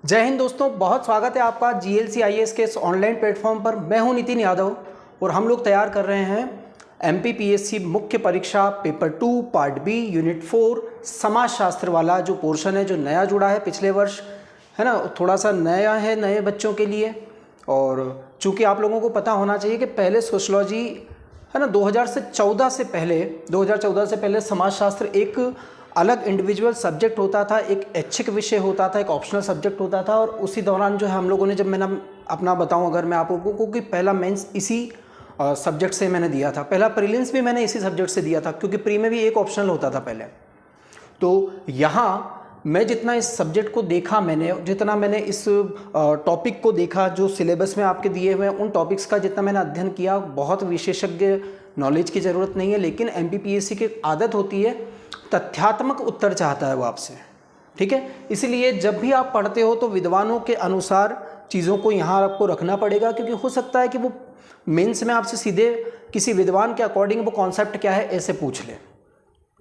जय हिंद दोस्तों, बहुत स्वागत है आपका GLC IAS के इस ऑनलाइन प्लेटफॉर्म पर। मैं हूं नितिन यादव और हम लोग तैयार कर रहे हैं MPPSC मुख्य परीक्षा पेपर 2 पार्ट बी यूनिट 4 समाजशास्त्र वाला जो पोर्शन है, जो नया जुड़ा है पिछले वर्ष, है ना। थोड़ा सा नया है नए बच्चों के लिए। और चूँकि आप लोगों को पता होना चाहिए कि पहले सोशलॉजी, है ना, 2014 से पहले समाजशास्त्र एक अलग इंडिविजुअल सब्जेक्ट होता था, एक ऐच्छिक विषय होता था, एक ऑप्शनल सब्जेक्ट होता था। और उसी दौरान जो है हम लोगों ने, जब मैंने अपना बताऊं अगर मैं आप लोगों को, कि पहला मेंस इसी सब्जेक्ट से मैंने दिया था, पहला प्रीलिम्स भी मैंने इसी सब्जेक्ट से दिया था, क्योंकि प्री में भी एक ऑप्शनल होता था पहले। तो यहाँ मैं जितना इस सब्जेक्ट को देखा, जितना मैंने इस टॉपिक को देखा जो सिलेबस में आपके दिए हुए हैं, उन टॉपिक्स का जितना मैंने अध्ययन किया, बहुत विशेषज्ञ नॉलेज की ज़रूरत नहीं है। लेकिन MPPSC की आदत होती है, तथ्यात्मक उत्तर चाहता है वो आपसे, ठीक है। इसलिए जब भी आप पढ़ते हो तो विद्वानों के अनुसार चीज़ों को यहाँ आपको रखना पड़ेगा, क्योंकि हो सकता है कि वो मेंस में आपसे सीधे किसी विद्वान के अकॉर्डिंग वो कॉन्सेप्ट क्या है ऐसे पूछ ले,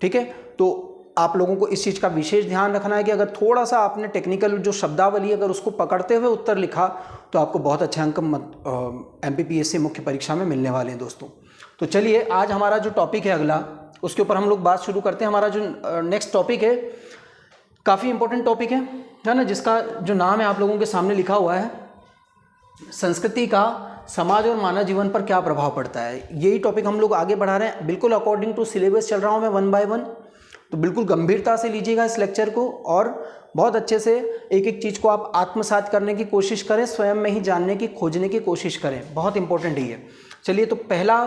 ठीक है। तो आप लोगों को इस चीज़ का विशेष ध्यान रखना है कि अगर थोड़ा सा आपने टेक्निकल जो शब्दावली अगर उसको पकड़ते हुए उत्तर लिखा तो आपको बहुत अच्छे अंक MPPSC मुख्य परीक्षा में मिलने वाले हैं दोस्तों। तो चलिए, आज हमारा जो टॉपिक है अगला, उसके ऊपर हम लोग बात शुरू करते हैं। हमारा जो नेक्स्ट टॉपिक है काफ़ी इंपॉर्टेंट टॉपिक है ना, जिसका जो नाम है आप लोगों के सामने लिखा हुआ है, संस्कृति का समाज और मानव जीवन पर क्या प्रभाव पड़ता है। यही टॉपिक हम लोग आगे बढ़ा रहे हैं, बिल्कुल अकॉर्डिंग टू सिलेबस चल रहा हूँ मैं, 1 बाय 1। तो बिल्कुल गंभीरता से लीजिएगा इस लेक्चर को और बहुत अच्छे से एक एक चीज़ को आप आत्मसात करने की कोशिश करें, स्वयं में ही जानने की, खोजने की कोशिश करें, बहुत इंपॉर्टेंट ही है। चलिए, तो पहला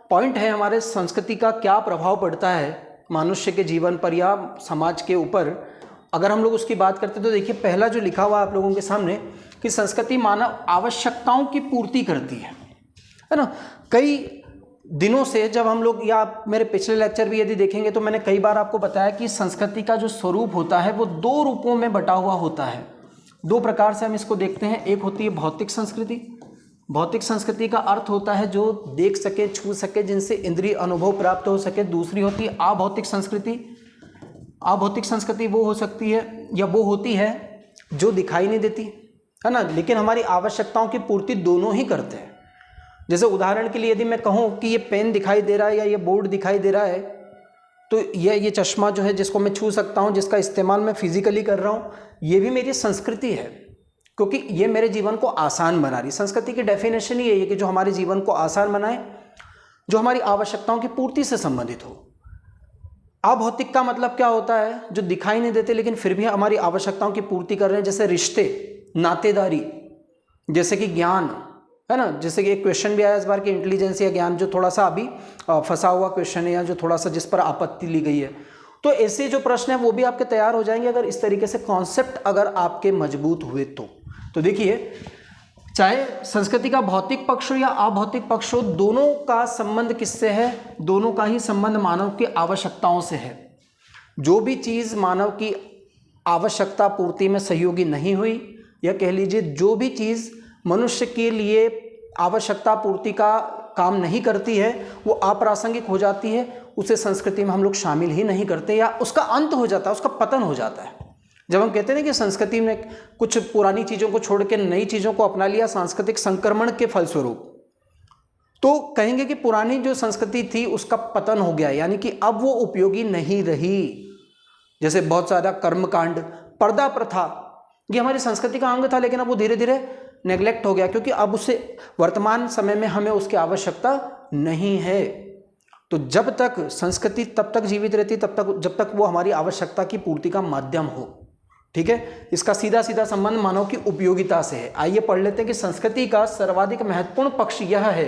पॉइंट है हमारे, संस्कृति का क्या प्रभाव पड़ता है मनुष्य के जीवन पर या समाज के ऊपर। अगर हम लोग उसकी बात करते तो देखिए, पहला जो लिखा हुआ आप लोगों के सामने कि संस्कृति मानव आवश्यकताओं की पूर्ति करती है ना। कई दिनों से जब हम लोग, या आप मेरे पिछले लेक्चर भी यदि देखेंगे तो मैंने कई बार आपको बताया कि संस्कृति का जो स्वरूप होता है वो 2 रूपों में बटा हुआ होता है। 2 प्रकार से हम इसको देखते हैं। एक होती है भौतिक संस्कृति। भौतिक संस्कृति का अर्थ होता है जो देख सके, छू सके, जिनसे इंद्रिय अनुभव प्राप्त हो सके। दूसरी होती है अभौतिक संस्कृति। अभौतिक संस्कृति वो हो सकती है या वो होती है जो दिखाई नहीं देती, है ना, लेकिन हमारी आवश्यकताओं की पूर्ति दोनों ही करते हैं। जैसे उदाहरण के लिए यदि मैं कहूँ कि ये पेन दिखाई दे रहा है या ये बोर्ड दिखाई दे रहा है, तो ये चश्मा जो है जिसको मैं छू सकता हूँ, जिसका इस्तेमाल मैं फिजिकली कर रहा हूँ, ये भी मेरी संस्कृति है, क्योंकि ये मेरे जीवन को आसान बना रही। संस्कृति की डेफिनेशन ही है कि जो हमारे जीवन को आसान बनाए, जो हमारी आवश्यकताओं की पूर्ति से संबंधित हो। अभौतिक का मतलब क्या होता है, जो दिखाई नहीं देते लेकिन फिर भी हमारी आवश्यकताओं की पूर्ति कर रहे हैं, जैसे रिश्ते, नातेदारी, जैसे कि ज्ञान, है ना। जैसे कि एक क्वेश्चन भी आया इस बार कि इंटेलिजेंस या ज्ञान, जो थोड़ा सा अभी फंसा हुआ क्वेश्चन है, या जो थोड़ा सा जिस पर आपत्ति ली गई है। तो ऐसे जो प्रश्न है वो भी आपके तैयार हो जाएंगे अगर इस तरीके से कॉन्सेप्ट अगर आपके मजबूत हुए तो देखिए, चाहे संस्कृति का भौतिक पक्ष हो या अभौतिक पक्ष हो, दोनों का संबंध किससे है? दोनों का ही संबंध मानव की आवश्यकताओं से है। जो भी चीज़ मानव की आवश्यकता पूर्ति में सहयोगी नहीं हुई, या कह लीजिए जो भी चीज़ मनुष्य के लिए आवश्यकता पूर्ति का काम नहीं करती है, वो अप्रासंगिक हो जाती है, उसे संस्कृति में हम लोग शामिल ही नहीं करते, या उसका अंत हो जाता है, उसका पतन हो जाता है। जब हम कहते हैं कि संस्कृति में कुछ पुरानी चीज़ों को छोड़ के नई चीज़ों को अपना लिया सांस्कृतिक संक्रमण के फलस्वरूप, तो कहेंगे कि पुरानी जो संस्कृति थी उसका पतन हो गया, यानी कि अब वो उपयोगी नहीं रही। जैसे बहुत सारा कर्मकांड, पर्दा प्रथा, ये हमारी संस्कृति का अंग था, लेकिन अब वो धीरे धीरे नेग्लेक्ट हो गया, क्योंकि अब उसे वर्तमान समय में हमें उसकी आवश्यकता नहीं है। तो जब तक संस्कृति तब तक जीवित रहती, जब तक वो हमारी आवश्यकता की पूर्ति का माध्यम हो, ठीक है। इसका सीधा सीधा संबंध मानव की उपयोगिता से है। आइए पढ़ लेते हैं कि संस्कृति का सर्वाधिक महत्वपूर्ण पक्ष यह है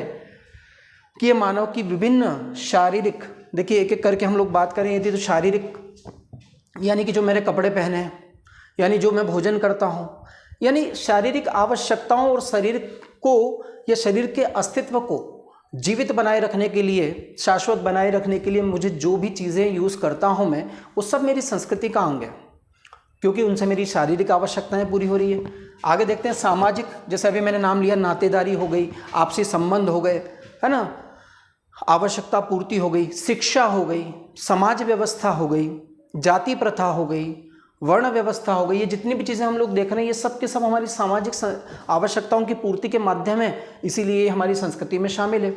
कि ये मानव की विभिन्न शारीरिक, देखिए एक एक करके हम लोग बात करें यदि, तो शारीरिक यानी कि जो मेरे कपड़े पहने हैं, यानी जो मैं भोजन करता हूँ, यानी शारीरिक आवश्यकताओं और शरीर को या शरीर के अस्तित्व को जीवित बनाए रखने के लिए, शाश्वत बनाए रखने के लिए मुझे जो भी चीज़ें यूज़ करता हूँ मैं, वो सब मेरी संस्कृति का अंग है, क्योंकि उनसे मेरी शारीरिक आवश्यकताएं पूरी हो रही है। आगे देखते हैं सामाजिक, जैसे अभी मैंने नाम लिया, नातेदारी हो गई, आपसी संबंध हो गए, है ना, आवश्यकता पूर्ति हो गई, शिक्षा हो गई, समाज व्यवस्था हो गई, जाति प्रथा हो गई, वर्ण व्यवस्था हो गई, ये जितनी भी चीज़ें हम लोग देख रहे हैं ये सब के सब हमारी सामाजिक आवश्यकताओं की पूर्ति के माध्यम है, इसीलिए ये हमारी संस्कृति में शामिल है।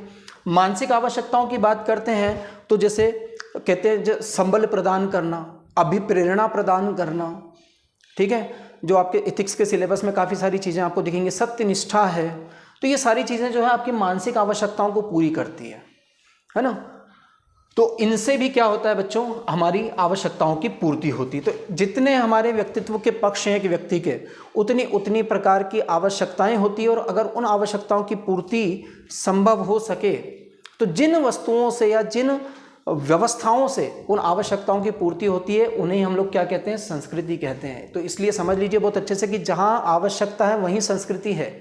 मानसिक आवश्यकताओं की बात करते हैं तो जैसे कहते हैं संबल प्रदान करना, अभिप्रेरणा प्रदान करना, ठीक है, जो आपके इथिक्स के सिलेबस में काफ़ी सारी चीज़ें आपको दिखेंगी, सत्यनिष्ठा है, तो ये सारी चीज़ें जो है आपकी मानसिक आवश्यकताओं को पूरी करती है ना। तो इनसे भी क्या होता है बच्चों, हमारी आवश्यकताओं की पूर्ति होती है। तो जितने हमारे व्यक्तित्व के पक्ष हैं एक व्यक्ति के, उतनी प्रकार की आवश्यकताएं होती है, और अगर उन आवश्यकताओं की पूर्ति संभव हो सके तो जिन वस्तुओं से या जिन व्यवस्थाओं से उन आवश्यकताओं की पूर्ति होती है उन्हें हम लोग क्या कहते हैं, संस्कृति कहते हैं। तो इसलिए समझ लीजिए बहुत अच्छे से कि जहाँ आवश्यकता है वहीं संस्कृति है,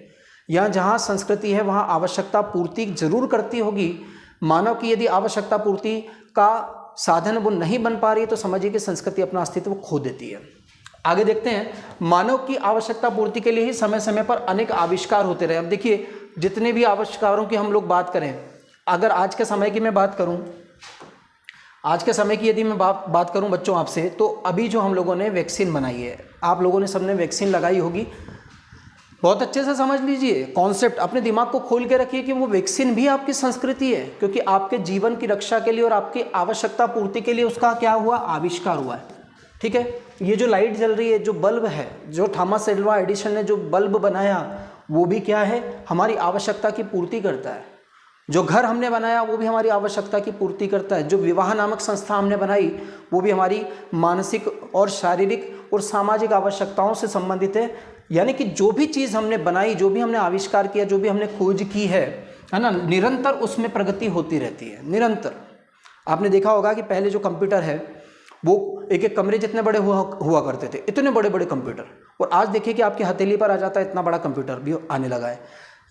या जहाँ संस्कृति है वहाँ आवश्यकता पूर्ति जरूर करती होगी। मानव की यदि आवश्यकता पूर्ति का साधन वो नहीं बन पा रही तो समझिए कि संस्कृति अपना अस्तित्व खो देती है। आगे देखते हैं, मानव की आवश्यकता पूर्ति के लिए ही समय समय पर अनेक आविष्कार होते रहे। अब देखिए जितने भी आविष्कारों की हम लोग बात करें, अगर आज के समय की मैं बात करूं, आज के समय की यदि मैं बात करूं बच्चों आपसे, तो अभी जो हम लोगों ने वैक्सीन बनाई है, आप लोगों ने सबने वैक्सीन लगाई होगी, बहुत अच्छे से समझ लीजिए कॉन्सेप्ट, अपने दिमाग को खोल के रखिए कि वो वैक्सीन भी आपकी संस्कृति है, क्योंकि आपके जीवन की रक्षा के लिए और आपकी आवश्यकता पूर्ति के लिए उसका क्या हुआ, आविष्कार हुआ है। ठीक है, ये जो लाइट जल रही है, जो बल्ब है, जो थॉमस एल्वा एडिसन ने जो बल्ब बनाया, वो भी क्या है, हमारी आवश्यकता की पूर्ति करता है। जो घर हमने बनाया वो भी हमारी आवश्यकता की पूर्ति करता है। जो विवाह नामक संस्था हमने बनाई वो भी हमारी मानसिक और शारीरिक और सामाजिक आवश्यकताओं से संबंधित है। यानी कि जो भी चीज़ हमने बनाई, जो भी हमने आविष्कार किया, जो भी हमने खोज की है ना, निरंतर उसमें प्रगति होती रहती है, निरंतर। आपने देखा होगा कि पहले जो कंप्यूटर है वो एक एक कमरे जितने बड़े हुआ करते थे, इतने बड़े बड़े कंप्यूटर, और आज देखिए कि आपकी हथेली पर आ जाता है इतना बड़ा कंप्यूटर भी आने लगा है।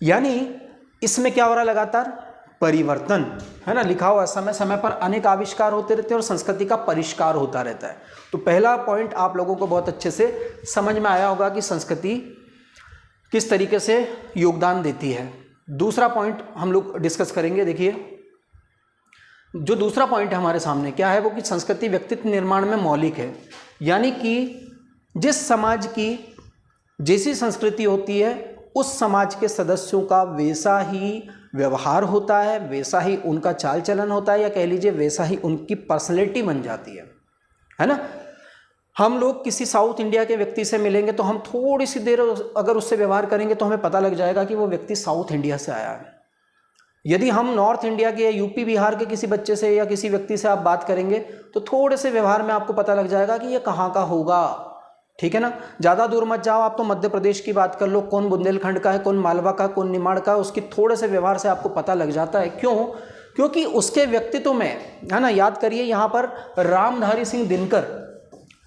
यानी इसमें क्या हो रहा है, लगातार परिवर्तन है ना, लिखा हुआ समय समय पर अनेक आविष्कार होते रहते हैं और संस्कृति का परिष्कार होता रहता है। तो पहला पॉइंट आप लोगों को बहुत अच्छे से समझ में आया होगा कि संस्कृति किस तरीके से योगदान देती है। दूसरा पॉइंट हम लोग डिस्कस करेंगे। देखिए जो दूसरा पॉइंट है हमारे सामने क्या है, वो कि संस्कृति व्यक्तित्व निर्माण में मौलिक है। यानी कि जिस समाज की जैसी संस्कृति होती है उस समाज के सदस्यों का वैसा ही व्यवहार होता है, वैसा ही उनका चाल चलन होता है, या कह लीजिए वैसा ही उनकी पर्सनैलिटी बन जाती है ना। हम लोग किसी साउथ इंडिया के व्यक्ति से मिलेंगे तो हम थोड़ी सी देर अगर उससे व्यवहार करेंगे तो हमें पता लग जाएगा कि वो व्यक्ति साउथ इंडिया से आया है। यदि हम नॉर्थ इंडिया के, यूपी बिहार के किसी बच्चे से या किसी व्यक्ति से आप बात करेंगे तो थोड़े से व्यवहार में आपको पता लग जाएगा कि ये कहाँ का होगा। ठीक है ना, ज़्यादा दूर मत जाओ, आप तो मध्य प्रदेश की बात कर लो, कौन बुंदेलखंड का है, कौन मालवा का, कौन निमाड़ का, उसकी थोड़े से व्यवहार से आपको पता लग जाता है। क्यों? क्योंकि उसके व्यक्तित्व में है ना, याद करिए यहाँ पर रामधारी सिंह दिनकर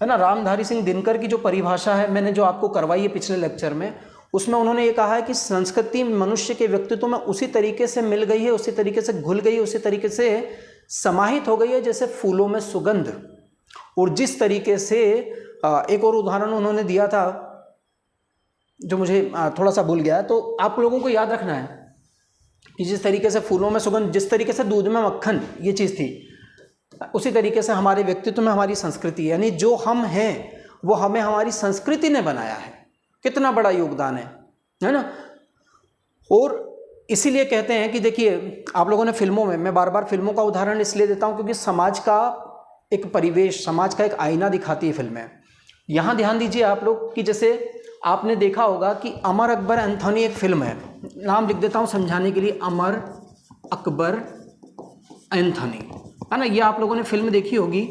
है ना, रामधारी सिंह दिनकर की जो परिभाषा है मैंने जो आपको करवाई है पिछले लेक्चर में, उसमें उन्होंने ये कहा है कि संस्कृति मनुष्य के व्यक्तित्व में उसी तरीके से मिल गई है, उसी तरीके से घुल गई है, उसी तरीके से समाहित हो गई है जैसे फूलों में सुगंध। और जिस तरीके से एक और उदाहरण उन्होंने दिया था जो मुझे थोड़ा सा भूल गया, तो आप लोगों को याद रखना है कि जिस तरीके से फूलों में सुगंध, जिस तरीके से दूध में मक्खन ये चीज़ थी, उसी तरीके से हमारे व्यक्तित्व में हमारी संस्कृति, यानी जो हम हैं वो हमें हमारी संस्कृति ने बनाया है। कितना बड़ा योगदान है ना। और इसीलिए कहते हैं कि देखिए आप लोगों ने फिल्मों में, मैं बार बार फिल्मों का उदाहरण इसलिए देता हूँ क्योंकि समाज का एक परिवेश, समाज का एक आईना दिखाती है फिल्में। यहाँ ध्यान दीजिए आप लोग कि जैसे आपने देखा होगा कि अमर अकबर एंथोनी एक फिल्म है, नाम लिख देता हूँ समझाने के लिए, अमर अकबर एंथोनी है ना। ये आप लोगों ने फिल्म देखी होगी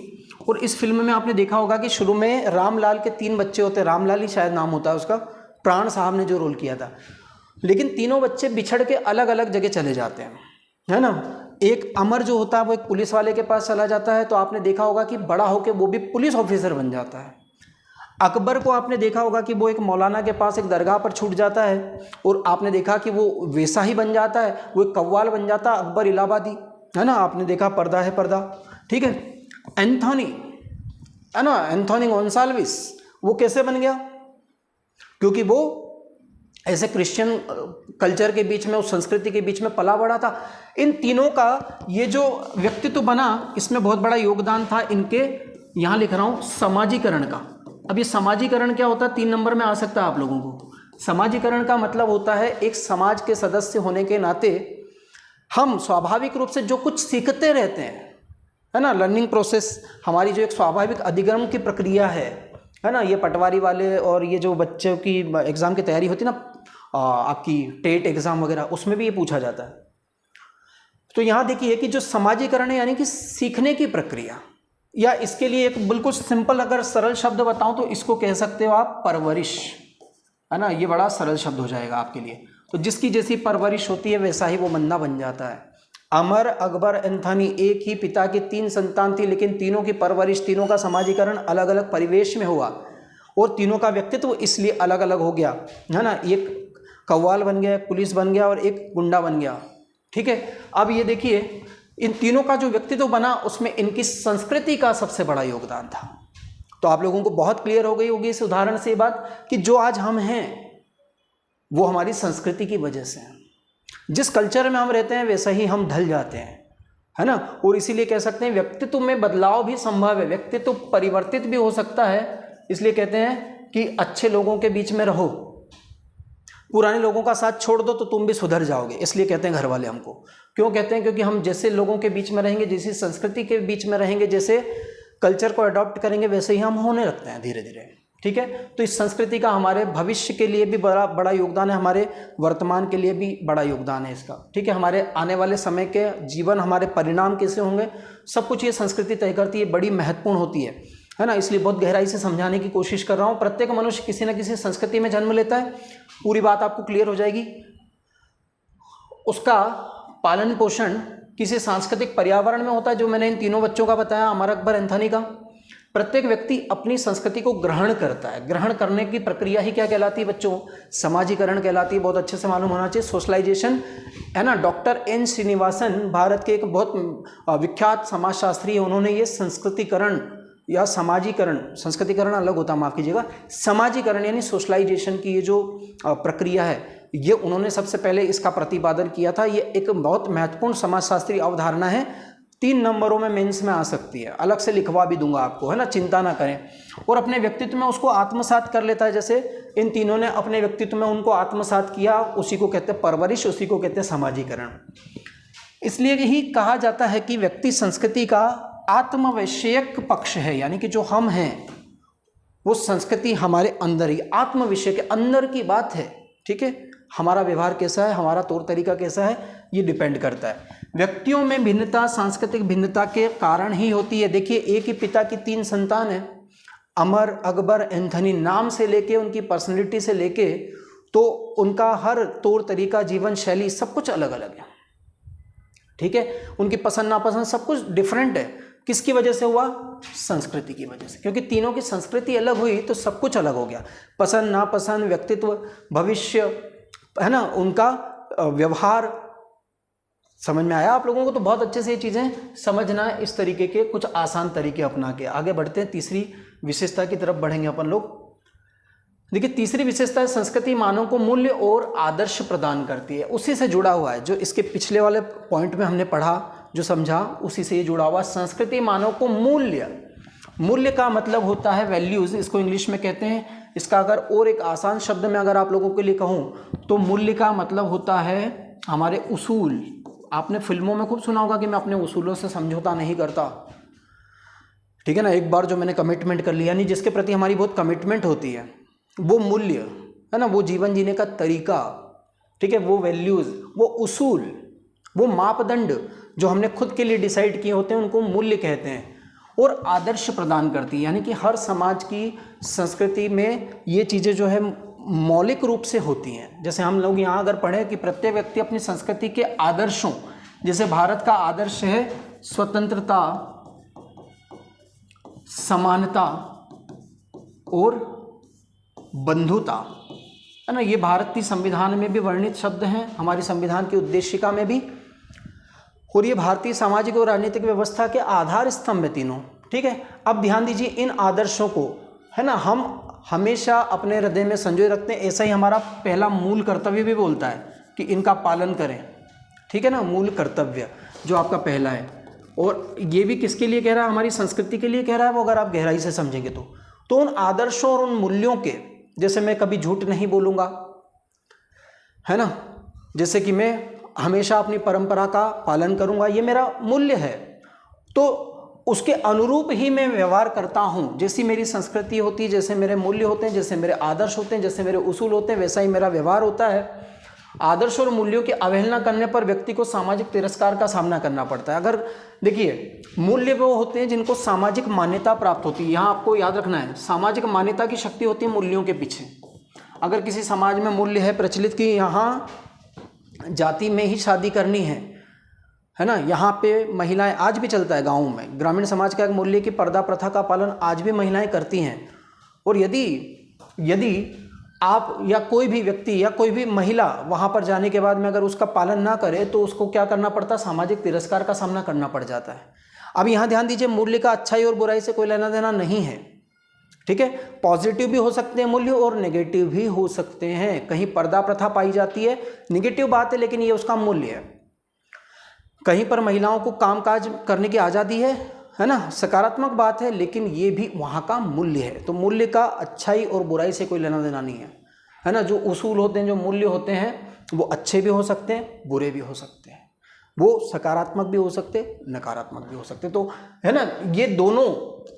और इस फिल्म में आपने देखा होगा कि शुरू में रामलाल के 3 बच्चे होते हैं, रामलाल ही शायद नाम होता है उसका, प्राण साहब ने जो रोल किया था। लेकिन तीनों बच्चे बिछड़ के अलग अलग जगह चले जाते हैं, है ना। एक अमर जो होता है वो एक पुलिस वाले के पास चला जाता है, तो आपने देखा होगा कि बड़ा होकर वो भी पुलिस ऑफिसर बन जाता है। अकबर को आपने देखा होगा कि वो एक मौलाना के पास एक दरगाह पर छूट जाता है और आपने देखा कि वो वैसा ही बन जाता है, वो एक कव्वाल बन जाता है, अकबर इलाहाबादी, है ना। आपने देखा पर्दा है पर्दा, ठीक है। एंथोनी है ना, एंथोनी गोन्साल्विस, वो कैसे बन गया? क्योंकि वो ऐसे क्रिश्चियन कल्चर के बीच में, उस संस्कृति के बीच में पला बड़ा था। इन तीनों का ये जो व्यक्तित्व बना, इसमें बहुत बड़ा योगदान था इनके, यहाँ लिख रहा हूँ, समाजीकरण का। अब ये समाजीकरण क्या होता है, 3 नंबर में आ सकता है आप लोगों को। समाजीकरण का मतलब होता है एक समाज के सदस्य होने के नाते हम स्वाभाविक रूप से जो कुछ सीखते रहते हैं, है ना, लर्निंग प्रोसेस हमारी जो एक स्वाभाविक अधिगम की प्रक्रिया है ना, ये पटवारी वाले और ये जो बच्चों की एग्ज़ाम की तैयारी होती है ना, आपकी टेट एग्ज़ाम वगैरह, उसमें भी ये पूछा जाता है। तो यहाँ देखिए कि जो समाजीकरण है यानी कि सीखने की प्रक्रिया, या इसके लिए एक बिल्कुल सिंपल अगर सरल शब्द बताऊं तो इसको कह सकते हो आप परवरिश, है ना, ये बड़ा सरल शब्द हो जाएगा आपके लिए। तो जिसकी जैसी परवरिश होती है वैसा ही वो बंदा बन जाता है। अमर, अकबर, एंथनी एक ही पिता की 3 संतान थी, लेकिन तीनों की परवरिश, तीनों का समाजीकरण अलग अलग परिवेश में हुआ और तीनों का व्यक्तित्व इसलिए अलग अलग हो गया, है ना। एक कव्वाल बन गया, एक पुलिस बन गया और एक गुंडा बन गया, ठीक है। अब ये देखिए इन तीनों का जो व्यक्तित्व बना उसमें इनकी संस्कृति का सबसे बड़ा योगदान था। तो आप लोगों को बहुत क्लियर हो गई होगी इस उदाहरण से ये बात कि जो आज हम हैं वो हमारी संस्कृति की वजह से है। जिस कल्चर में हम रहते हैं वैसा ही हम ढल जाते हैं, है ना। और इसीलिए कह सकते हैं व्यक्तित्व में बदलाव भी संभव है, व्यक्तित्व परिवर्तित भी हो सकता है। इसलिए कहते हैं कि अच्छे लोगों के बीच में रहो, पुराने लोगों का साथ छोड़ दो तो तुम भी सुधर जाओगे। इसलिए कहते हैं घर वाले हमको, क्यों कहते हैं, क्योंकि हम जैसे लोगों के बीच में रहेंगे, जैसी संस्कृति के बीच में रहेंगे, जैसे कल्चर को अडॉप्ट करेंगे वैसे ही हम होने लगते हैं धीरे धीरे, ठीक है। तो इस संस्कृति का हमारे भविष्य के लिए भी बड़ा योगदान है, हमारे वर्तमान के लिए भी बड़ा योगदान है इसका, ठीक है। हमारे आने वाले समय के जीवन, हमारे परिणाम कैसे होंगे, सब कुछ ये संस्कृति तय करती है, बड़ी महत्वपूर्ण होती है ना। इसलिए बहुत गहराई से समझाने की कोशिश कर रहा हूँ। प्रत्येक मनुष्य किसी न किसी संस्कृति में जन्म लेता है, पूरी बात आपको क्लियर हो जाएगी। उसका पालन पोषण किसी सांस्कृतिक पर्यावरण में होता है, जो मैंने इन तीनों बच्चों का बताया, अमर, अकबर, एंथनी का। प्रत्येक व्यक्ति अपनी संस्कृति को ग्रहण करता है। ग्रहण करने की प्रक्रिया ही क्या कहलाती है बच्चों, समाजीकरण कहलाती है। बहुत अच्छे से मालूम होना चाहिए, सोशलाइजेशन, है ना। डॉक्टर एन श्रीनिवासन भारत के एक बहुत विख्यात समाजशास्त्री है, उन्होंने ये संस्कृतिकरण या समाजीकरण, संस्कृतिकरण अलग होता है, माफ कीजिएगा, समाजीकरण यानी सोशलाइजेशन की ये जो प्रक्रिया है, ये उन्होंने सबसे पहले इसका प्रतिपादन किया था। ये एक बहुत महत्वपूर्ण समाजशास्त्री अवधारणा है, 3 नंबरों में मेंस में आ सकती है, अलग से लिखवा भी दूंगा आपको, है ना, चिंता ना करें। और अपने व्यक्तित्व में उसको आत्मसात कर लेता है, जैसे इन तीनों ने अपने व्यक्तित्व में उनको आत्मसात किया, उसी को कहते हैं परवरिश, उसी को कहते हैं समाजीकरण। इसलिए ही कहा जाता है कि व्यक्ति संस्कृति का आत्मविषयक पक्ष है, यानी कि जो हम हैं वो संस्कृति हमारे अंदर ही, आत्म विषय के अंदर की बात है, ठीक है। हमारा व्यवहार कैसा है, हमारा तौर तरीका कैसा है, ये डिपेंड करता है। व्यक्तियों में भिन्नता सांस्कृतिक भिन्नता के कारण ही होती है। देखिए एक ही पिता की 3 संतान है, अमर, अकबर, एंथनी, नाम से लेके उनकी पर्सनैलिटी से लेके तो उनका हर तौर तरीका, जीवन शैली सब कुछ अलग अलग है, ठीक है। उनकी पसंद नापसंद सब कुछ डिफरेंट है। किसकी वजह से हुआ, संस्कृति की वजह से, क्योंकि तीनों की संस्कृति अलग हुई तो सब कुछ अलग हो गया। पसंद नापसंद, व्यक्तित्व, भविष्य, है ना, उनका व्यवहार, समझ में आया आप लोगों को। तो बहुत अच्छे से ये चीज़ें समझना है, इस तरीके के कुछ आसान तरीके अपना के आगे बढ़ते हैं। तीसरी विशेषता की तरफ बढ़ेंगे अपन लोग। देखिए तीसरी विशेषता है संस्कृति मानव को मूल्य और आदर्श प्रदान करती है। उसी से जुड़ा हुआ है जो इसके पिछले वाले पॉइंट में हमने पढ़ा, जो समझा, उसी से ये जुड़ा हुआ। संस्कृति मानव को मूल्य का मतलब होता है वैल्यूज़, इसको इंग्लिश में कहते हैं। इसका अगर और एक आसान शब्द में अगर आप लोगों के लिए कहूँ तो मूल्य का मतलब होता है हमारे उसूल। आपने फिल्मों में खूब सुना होगा कि मैं अपने उसूलों से समझौता नहीं करता, ठीक है ना। एक बार जो मैंने कमिटमेंट कर लिया, यानी जिसके प्रति हमारी बहुत कमिटमेंट होती है, वो मूल्य है ना, वो जीवन जीने का तरीका, ठीक है, वो वैल्यूज़, वो उसूल, वो मापदंड जो हमने खुद के लिए डिसाइड किए होते हैं, उनको मूल्य कहते हैं। और आदर्श प्रदान करती है, यानी कि हर समाज की संस्कृति में ये चीज़ें जो है मौलिक रूप से होती हैं। जैसे हम लोग यहाँ अगर पढ़ें कि प्रत्येक व्यक्ति अपनी संस्कृति के आदर्शों, जैसे भारत का आदर्श है स्वतंत्रता, समानता और बंधुता, है ना। ये भारतीय संविधान में भी वर्णित शब्द हैं, हमारी संविधान की उद्देशिका में भी, और ये भारतीय सामाजिक और राजनीतिक व्यवस्था के आधार स्तंभ है तीनों, ठीक है। अब ध्यान दीजिए इन आदर्शों को, है ना, हम हमेशा अपने हृदय में संजोए रखते हैं। ऐसा ही हमारा पहला मूल कर्तव्य भी बोलता है कि इनका पालन करें, ठीक है ना। मूल कर्तव्य जो आपका पहला है, और ये भी किसके लिए कह रहा है, हमारी संस्कृति के लिए कह रहा है वो, अगर आप गहराई से समझेंगे तो। तो उन आदर्शों और उन मूल्यों के, जैसे मैं कभी झूठ नहीं बोलूँगा, है ना, जैसे कि मैं हमेशा अपनी परंपरा का पालन करूँगा, ये मेरा मूल्य है, तो उसके अनुरूप ही मैं व्यवहार करता हूँ। जैसी मेरी संस्कृति होती है, जैसे मेरे मूल्य होते हैं, जैसे मेरे आदर्श होते हैं, जैसे मेरे उसूल होते हैं, वैसा ही मेरा व्यवहार होता है। आदर्श और मूल्यों की अवहेलना करने पर व्यक्ति को सामाजिक तिरस्कार का सामना करना पड़ता है। अगर देखिए, मूल्य वो होते हैं जिनको सामाजिक मान्यता प्राप्त होती है। यहाँ आपको याद रखना है, सामाजिक मान्यता की शक्ति होती है मूल्यों के पीछे। अगर किसी समाज में मूल्य है प्रचलित कि यहाँ जाति में ही शादी करनी है ना, यहाँ पे महिलाएं, आज भी चलता है गाँव में, ग्रामीण समाज का एक मूल्य की पर्दा प्रथा का पालन आज भी महिलाएं करती हैं। और यदि आप या कोई भी व्यक्ति या कोई भी महिला वहाँ पर जाने के बाद में अगर उसका पालन ना करे तो उसको क्या करना पड़ता है, सामाजिक तिरस्कार का सामना करना पड़ जाता है। अब यहाँ ध्यान दीजिए, मूल्य का अच्छाई और बुराई से कोई लेना देना नहीं है, ठीक है। पॉजिटिव भी हो सकते हैं मूल्य और नेगेटिव भी हो सकते हैं। कहीं पर्दा प्रथा पाई जाती है, नेगेटिव बात है, लेकिन ये उसका मूल्य है। कहीं पर महिलाओं को कामकाज करने की आज़ादी है ना, सकारात्मक बात है, लेकिन ये भी वहाँ का मूल्य है। तो मूल्य का अच्छाई और बुराई से कोई लेना देना नहीं है ना। जो उसूल होते हैं, जो मूल्य होते हैं, वो अच्छे भी हो सकते हैं, बुरे भी हो सकते हैं, वो सकारात्मक भी हो सकते हैं, नकारात्मक भी हो सकते हैं। तो है ना, ये दोनों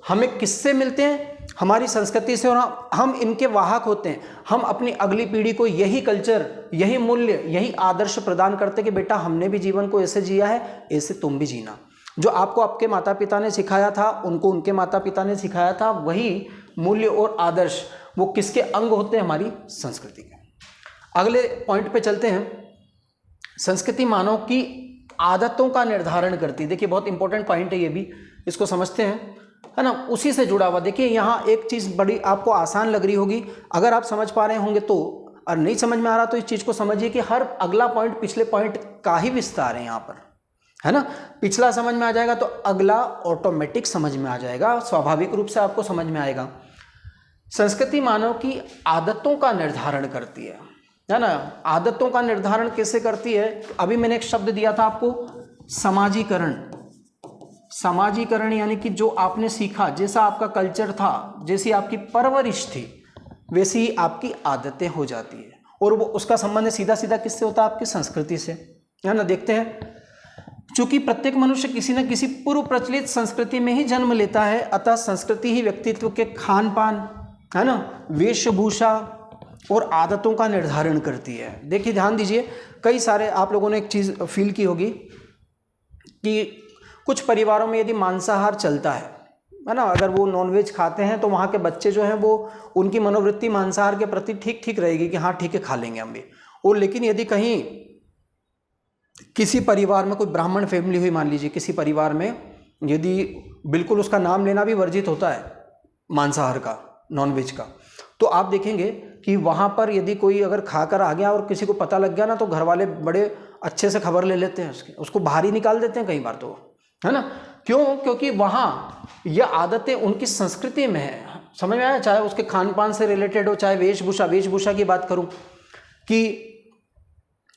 हमें किससे मिलते हैं, हमारी संस्कृति से, और हम इनके वाहक होते हैं। हम अपनी अगली पीढ़ी को यही कल्चर, यही मूल्य, यही आदर्श प्रदान करते कि बेटा हमने भी जीवन को ऐसे जिया है, ऐसे तुम भी जीना। जो आपको आपके माता पिता ने सिखाया था, उनको उनके माता पिता ने सिखाया था, वही मूल्य और आदर्श वो किसके अंग होते हैं, हमारी संस्कृति के। अगले पॉइंट पे चलते हैं। संस्कृति मानव की आदतों का निर्धारण करती है। देखिए, बहुत इंपॉर्टेंट पॉइंट है ये भी, इसको समझते हैं, है ना, उसी से जुड़ा हुआ। देखिए, यहाँ एक चीज़ बड़ी आपको आसान लग रही होगी, अगर आप समझ पा रहे होंगे तो, और नहीं समझ में आ रहा तो इस चीज़ को समझिए कि हर अगला पॉइंट पिछले पॉइंट का ही विस्तार है यहाँ पर, है ना। पिछला समझ में आ जाएगा तो अगला ऑटोमेटिक समझ में आ जाएगा, स्वाभाविक रूप से आपको समझ में आएगा। संस्कृति मानव की आदतों का निर्धारण करती है ना। आदतों का निर्धारण कैसे करती है? अभी मैंने एक शब्द दिया था आपको, समाजीकरण। समाजीकरण यानी कि जो आपने सीखा, जैसा आपका कल्चर था, जैसी आपकी परवरिश थी, वैसी ही आपकी आदतें हो जाती है, और वो उसका संबंध सीधा सीधा किससे होता है? आपकी संस्कृति से, है ना। देखते हैं, चूंकि प्रत्येक मनुष्य किसी न किसी पूर्व प्रचलित संस्कृति में ही जन्म लेता है, अतः संस्कृति ही व्यक्तित्व के खान पान, है ना, वेशभूषा और आदतों का निर्धारण करती है। देखिए, ध्यान दीजिए, कई सारे आप लोगों ने एक चीज़ फील की होगी कि कुछ परिवारों में यदि मांसाहार चलता है ना, अगर वो नॉनवेज खाते हैं तो वहाँ के बच्चे जो हैं वो, उनकी मनोवृत्ति मांसाहार के प्रति ठीक ठीक रहेगी कि हाँ ठीक है, खा लेंगे हम भी। और लेकिन यदि कहीं किसी परिवार में कोई ब्राह्मण फैमिली हुई, मान लीजिए किसी परिवार में, यदि बिल्कुल उसका नाम लेना भी वर्जित होता है मांसाहार का, नॉनवेज का, तो आप देखेंगे कि वहाँ पर यदि कोई अगर खाकर आ गया और किसी को पता लग गया ना, तो घर वाले बड़े अच्छे से खबर ले लेते हैं उसको बाहर ही निकाल देते हैं कई बार तो, है ना। क्यों? क्योंकि वहाँ ये आदतें उनकी संस्कृति में है। समझ में आया? चाहे उसके खान पान से रिलेटेड हो, चाहे वेशभूषा की बात करूँ कि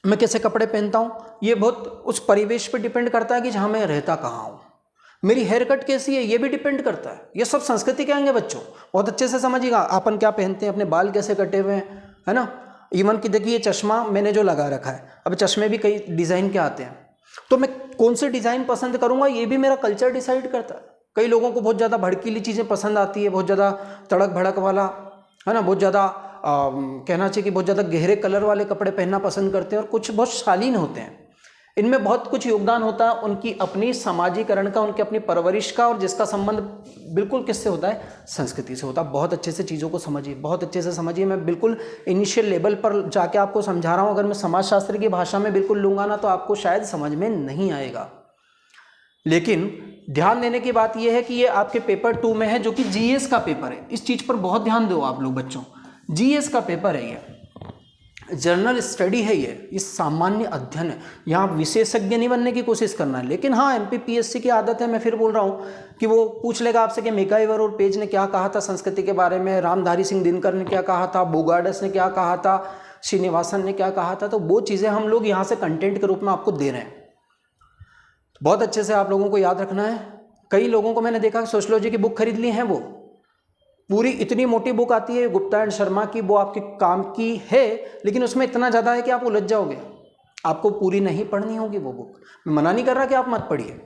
मैं कैसे कपड़े पहनता हूँ, ये बहुत उस परिवेश पे डिपेंड करता है कि जहाँ मैं रहता कहाँ हूँ। मेरी हेयर कट कैसी है, ये भी डिपेंड करता है। ये सब संस्कृति के आएंगे बच्चों, बहुत अच्छे से समझिएगा। अपन क्या पहनते हैं, अपने बाल कैसे कटे हुए हैं, है ना। इवन कि देखिए, ये चश्मा मैंने जो लगा रखा है, अब चश्मे भी कई डिज़ाइन के आते हैं, तो मैं कौन से डिज़ाइन पसंद करूँगा, ये भी मेरा कल्चर डिसाइड करता है। कई लोगों को बहुत ज़्यादा भड़कीली चीज़ें पसंद आती है, बहुत ज़्यादा तड़क भड़क वाला, है ना, बहुत ज़्यादा कहना चाहिए कि बहुत ज़्यादा गहरे कलर वाले कपड़े पहनना पसंद करते हैं, और कुछ बहुत शालीन होते हैं। इनमें बहुत कुछ योगदान होता है उनकी अपनी समाजीकरण का, उनकी अपनी परवरिश का, और जिसका संबंध बिल्कुल किससे होता है? संस्कृति से होता है। बहुत अच्छे से चीज़ों को समझिए, बहुत अच्छे से समझिए। मैं बिल्कुल इनिशियल लेवल पर जाके आपको समझा रहा हूँ। अगर मैं समाजशास्त्र की भाषा में बिल्कुल लूँगा ना, तो आपको शायद समझ में नहीं आएगा। लेकिन ध्यान देने की बात यह है कि ये आपके पेपर 2 में है, जो कि जीएस का पेपर है। इस चीज़ पर बहुत ध्यान दो आप लोग बच्चों, जीएस का पेपर है, ये जर्नल स्टडी है, ये सामान्य अध्ययन है। यहाँ विशेषज्ञ नहीं बनने की कोशिश करना है, लेकिन हाँ एमपीपीएससी की आदत है, मैं फिर बोल रहा हूँ कि वो पूछ लेगा आपसे कि मैकाइवर और पेज ने क्या कहा था संस्कृति के बारे में, रामधारी सिंह दिनकर ने क्या कहा था, बोगार्डस ने क्या कहा था, श्रीनिवासन ने क्या कहा था। तो वो चीज़ें हम लोग यहाँ से कंटेंट के रूप में आपको दे रहे हैं। बहुत अच्छे से आप लोगों को याद रखना है। कई लोगों को मैंने देखा सोशियोलॉजी की बुक खरीद ली है वो, पूरी इतनी मोटी बुक आती है गुप्ता एंड शर्मा की, वो आपके काम की है, लेकिन उसमें इतना ज़्यादा है कि आप उलझ जाओगे, आपको पूरी नहीं पढ़नी होगी वो बुक। मैं मना नहीं कर रहा कि आप मत पढ़िए,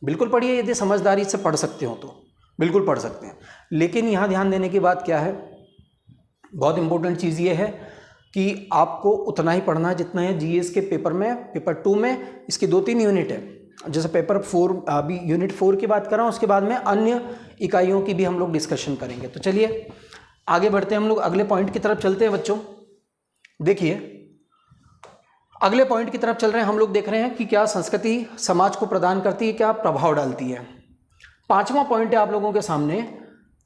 बिल्कुल पढ़िए, यदि समझदारी से पढ़ सकते हो तो बिल्कुल पढ़ सकते हैं। लेकिन यहाँ ध्यान देने की बात क्या है, बहुत इंपॉर्टेंट चीज़ ये है कि आपको उतना ही पढ़ना है जितना है जीएस के पेपर में, पेपर 2 में इसकी 2-3 यूनिट है। जैसे पेपर 4 अभी यूनिट 4 की बात कर रहा हूँ, उसके बाद में अन्य इकाइयों की भी हम लोग डिस्कशन करेंगे। तो चलिए आगे बढ़ते हैं, हम लोग अगले पॉइंट की तरफ चलते हैं बच्चों। देखिए अगले पॉइंट की तरफ चल रहे हैं हम लोग, देख रहे हैं कि क्या संस्कृति समाज को प्रदान करती है, क्या प्रभाव डालती है। 5वां पॉइंट है आप लोगों के सामने,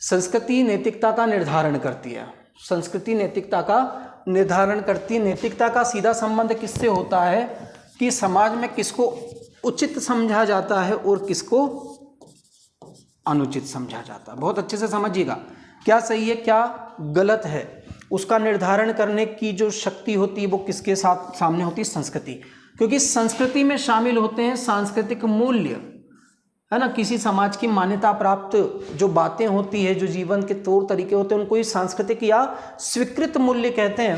संस्कृति नैतिकता का निर्धारण करती है। संस्कृति नैतिकता का निर्धारण करती है। नैतिकता का सीधा संबंध किससे होता है कि समाज में किसको उचित समझा जाता है और किसको अनुचित समझा जाता है। बहुत अच्छे से समझिएगा, क्या सही है क्या गलत है, उसका निर्धारण करने की जो शक्ति होती है वो किसके साथ सामने होती है, संस्कृति। क्योंकि संस्कृति में शामिल होते हैं सांस्कृतिक मूल्य, है ना, किसी समाज की मान्यता प्राप्त जो बातें होती है, जो जीवन के तौर तरीके होते हैं, उनको ही सांस्कृतिक या स्वीकृत मूल्य कहते हैं,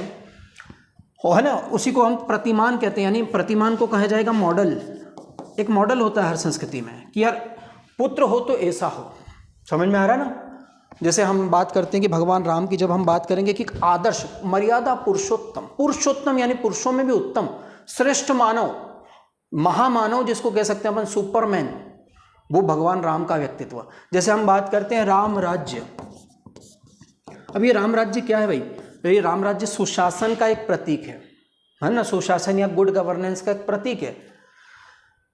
है ना। उसी को हम प्रतिमान कहते हैं, यानी प्रतिमान को कहा जाएगा मॉडल। एक मॉडल होता है हर संस्कृति में कि यार पुत्र हो तो ऐसा हो, समझ में आ रहा है ना। जैसे हम बात करते हैं कि भगवान राम की जब हम बात करेंगे कि आदर्श मर्यादा पुरुषोत्तम, पुरुषोत्तम यानी पुरुषों में भी उत्तम, श्रेष्ठ मानव, महामानव जिसको कह सकते हैं अपन, सुपरमैन, वो भगवान राम का व्यक्तित्व। जैसे हम बात करते हैं राम राज्य, अब ये राम राज्य क्या है भाई, ये राम राज्य सुशासन का एक प्रतीक है ना, सुशासन या गुड गवर्नेंस का एक प्रतीक है।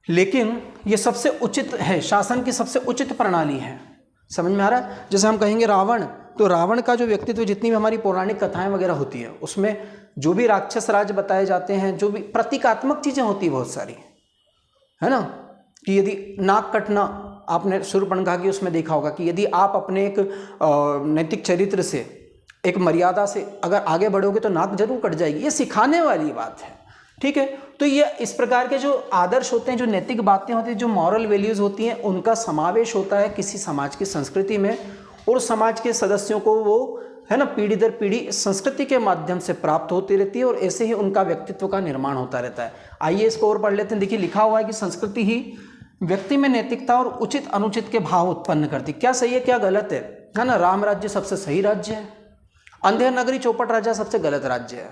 लेकिन ये सबसे उचित है, शासन की सबसे उचित प्रणाली है, समझ में आ रहा है। जैसे हम कहेंगे रावण, तो रावण का जो व्यक्तित्व, जितनी भी हमारी पौराणिक कथाएं वगैरह होती है, उसमें जो भी राक्षस राज बताए जाते हैं, जो भी प्रतीकात्मक चीजें होती है बहुत सारी, है ना, कि यदि नाक कटना, आपने शूर्पणखा की उसमें देखा होगा कि यदि आप अपने एक नैतिक चरित्र से, एक मर्यादा से अगर आगे बढ़ोगे तो नाक जरूर कट जाएगी, ये सिखाने वाली बात है, ठीक है। तो ये इस प्रकार के जो आदर्श होते हैं, जो नैतिक बातें होती हैं, जो मॉरल वैल्यूज होती हैं, उनका समावेश होता है किसी समाज की संस्कृति में, और समाज के सदस्यों को वो, है ना, पीढ़ी दर पीढ़ी संस्कृति के माध्यम से प्राप्त होती रहती है, और ऐसे ही उनका व्यक्तित्व का निर्माण होता रहता है। आइए इसको और पढ़ लेते हैं। देखिए लिखा हुआ है कि संस्कृति ही व्यक्ति में नैतिकता और उचित अनुचित के भाव उत्पन्न करती। क्या सही है क्या गलत है ना। राम राज्य सबसे सही राज्य है, अंधेर नगरी चौपट राजा सबसे गलत राज्य है,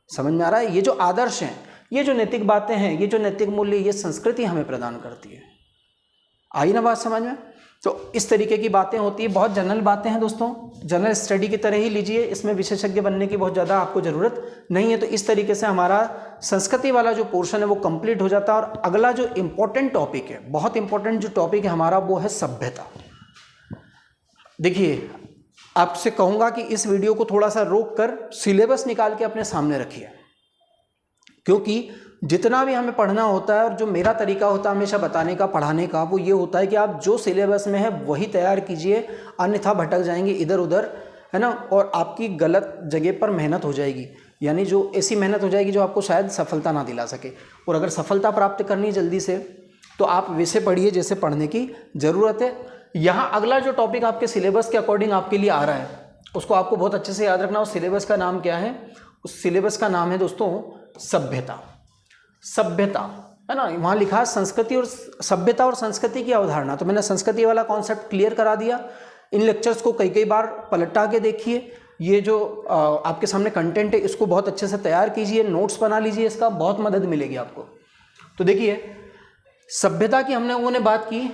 समझ में आ रहा है। ये जो आदर्श हैं, ये जो नैतिक बातें हैं, ये जो नैतिक मूल्य, ये संस्कृति हमें प्रदान करती है। आई ना बात समझ में। तो इस तरीके की बातें होती है, बहुत जनरल बातें हैं दोस्तों, जनरल स्टडी की तरह ही लीजिए, इसमें विशेषज्ञ बनने की बहुत ज़्यादा आपको ज़रूरत नहीं है। तो इस तरीके से हमारा संस्कृति वाला जो पोर्शन है वो कंप्लीट हो जाता है। और अगला जो इम्पोर्टेंट टॉपिक है, बहुत इंपॉर्टेंट जो टॉपिक है हमारा, वो है सभ्यता। देखिए आपसे कहूँगा कि इस वीडियो को थोड़ा सा रोक कर सिलेबस निकाल के अपने सामने रखिए, क्योंकि जितना भी हमें पढ़ना होता है, और जो मेरा तरीका होता है हमेशा बताने का, पढ़ाने का, वो ये होता है कि आप जो सिलेबस में है वही तैयार कीजिए, अन्यथा भटक जाएंगे इधर उधर, है ना, और आपकी गलत जगह पर मेहनत हो जाएगी, यानी जो ऐसी मेहनत हो जाएगी जो आपको शायद सफलता ना दिला सके। और अगर सफलता प्राप्त करनी जल्दी से, तो आप वैसे पढ़िए जैसे पढ़ने की ज़रूरत है। यहाँ अगला जो टॉपिक आपके सिलेबस के अकॉर्डिंग आपके लिए आ रहा है, उसको आपको बहुत अच्छे से याद रखना। उस सिलेबस का नाम क्या है, उस सिलेबस का नाम है दोस्तों सभ्यता। सभ्यता, है ना, वहाँ लिखा है संस्कृति और सभ्यता और संस्कृति की अवधारणा। तो मैंने संस्कृति वाला कॉन्सेप्ट क्लियर करा दिया। इन लेक्चर्स को कई बार पलटा के देखिए। ये जो आपके सामने कंटेंट है, इसको बहुत अच्छे से तैयार कीजिए, नोट्स बना लीजिए, इसका बहुत मदद मिलेगी आपको। तो देखिए सभ्यता की हमने बात की।